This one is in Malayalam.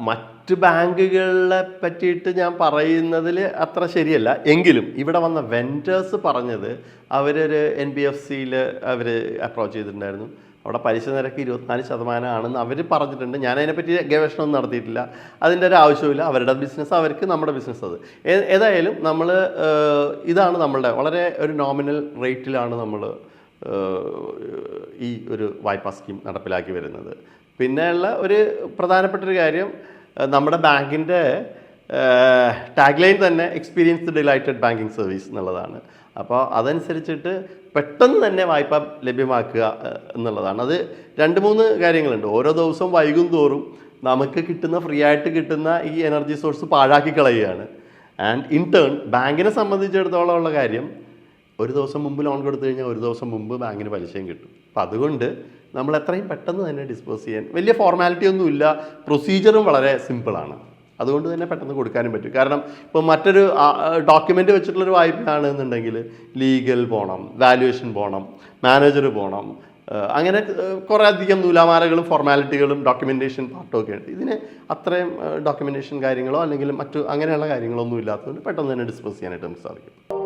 മറ്റ് ബാങ്കുകളെ പറ്റിയിട്ട് ഞാൻ പറയുന്നതിൽ അത്ര ശരിയല്ല. എങ്കിലും ഇവിടെ വന്ന വെൻഡേഴ്സ് പറഞ്ഞത് അവരൊരു NBFCയിൽ അവർ അപ്രോച്ച് ചെയ്തിട്ടുണ്ടായിരുന്നു. അവിടെ പലിശ നിരക്ക് 24% ആണെന്ന് അവർ പറഞ്ഞിട്ടുണ്ട്. ഞാൻ അതിനെപ്പറ്റി ഗവേഷണമൊന്നും നടത്തിയിട്ടില്ല. അതിൻ്റെ ഒരു ആവശ്യമില്ല. അവരുടെ ബിസിനസ് അവർക്ക്, നമ്മുടെ ബിസിനസ് അത്. ഏതായാലും നമ്മൾ ഇതാണ് നമ്മളുടെ വളരെ ഒരു നോമിനൽ റേറ്റിലാണ് നമ്മൾ ഈ ഒരു വായ്പാ സ്കീം നടപ്പിലാക്കി വരുന്നത്. പിന്നെയുള്ള ഒരു പ്രധാനപ്പെട്ടൊരു കാര്യം, നമ്മുടെ ബാങ്കിൻ്റെ ടാഗ്ലൈൻ തന്നെ എക്സ്പീരിയൻസ് ഡിലൈറ്റഡ് ബാങ്കിങ് സർവീസ് എന്നുള്ളതാണ്. അപ്പോൾ അതനുസരിച്ചിട്ട് പെട്ടെന്ന് തന്നെ വായ്പ ലഭ്യമാക്കുക എന്നുള്ളതാണ്. അത് 2-3 കാര്യങ്ങളുണ്ട്. ഓരോ ദിവസവും വൈകും തോറും നമുക്ക് കിട്ടുന്ന ഫ്രീ ആയിട്ട് കിട്ടുന്ന ഈ എനർജി സോഴ്സ് പാഴാക്കി കളയുകയാണ്. ആൻഡ് ഇൻ ടേൺ ബാങ്കിനെ സംബന്ധിച്ചിടത്തോളം ഉള്ള കാര്യം, ഒരു ദിവസം മുമ്പ് ലോൺ കൊടുത്തു കഴിഞ്ഞാൽ ഒരു ദിവസം മുമ്പ് ബാങ്കിന് പലിശയും കിട്ടും. അപ്പം അതുകൊണ്ട് നമ്മൾ എത്രയും പെട്ടെന്ന് തന്നെ ഡിസ്പോസ് ചെയ്യാൻ, വലിയ ഫോർമാലിറ്റി ഒന്നുമില്ല, പ്രൊസീജിയറും വളരെ സിമ്പിളാണ്. അതുകൊണ്ട് തന്നെ പെട്ടെന്ന് കൊടുക്കാനും പറ്റും. കാരണം ഇപ്പോൾ മറ്റൊരു ഡോക്യുമെൻ്റ് വെച്ചിട്ടുള്ളൊരു വായ്പയാണെന്നുണ്ടെങ്കിൽ ലീഗൽ പോകണം, വാല്യുവേഷൻ പോകണം, മാനേജർ പോകണം, അങ്ങനെ കുറേ അധികം നൂലാമാലകളും ഫോർമാലിറ്റികളും ഡോക്യുമെൻറ്റേഷൻ പാർട്ടും ഒക്കെ ഉണ്ട്. ഇതിന് അത്രയും ഡോക്യുമെൻറ്റേഷൻ കാര്യങ്ങളോ അല്ലെങ്കിൽ മറ്റു അങ്ങനെയുള്ള കാര്യങ്ങളൊന്നും ഇല്ലാത്തതുകൊണ്ട് പെട്ടെന്ന് തന്നെ ഡിസ്പോസ് ചെയ്യാനായിട്ട് നമുക്ക് സാധിക്കും.